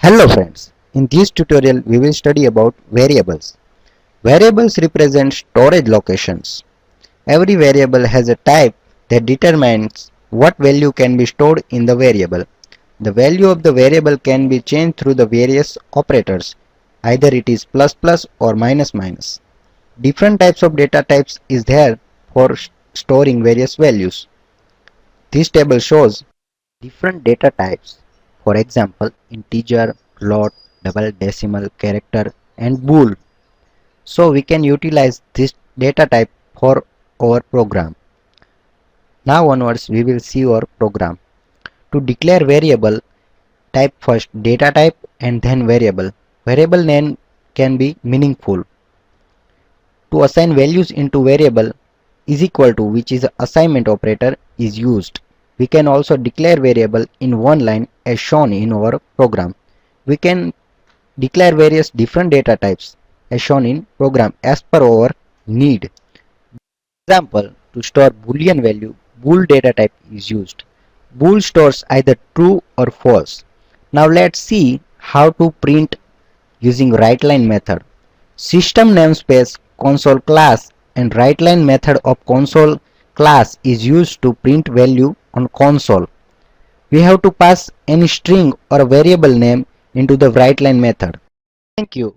Hello friends, in this tutorial we will study about variables. Variables represent storage locations. Every variable has a type that determines what value can be stored in the variable. The value of the variable can be changed through the various operators, either it is plus plus or minus minus. Different types of data types is there for storing various values. This table shows different data types, for example integer, float, double decimal, character and bool. So we can utilize this data type for our program. Now onwards we will see our program. To declare variable, type first data type and then variable. Variable name can be meaningful. To assign values into variable, is equal to, which is assignment operator, is used. We can also declare variable in one line as shown in our program. We can declare various different data types as shown in program as per our need. Example, to store boolean value, bool data type is used. Bool stores either true or false. Now let's see how to print using WriteLine method. System namespace console class and WriteLine method of console class is used to print value on console. We have to pass any string or variable name into the WriteLine method. Thank you.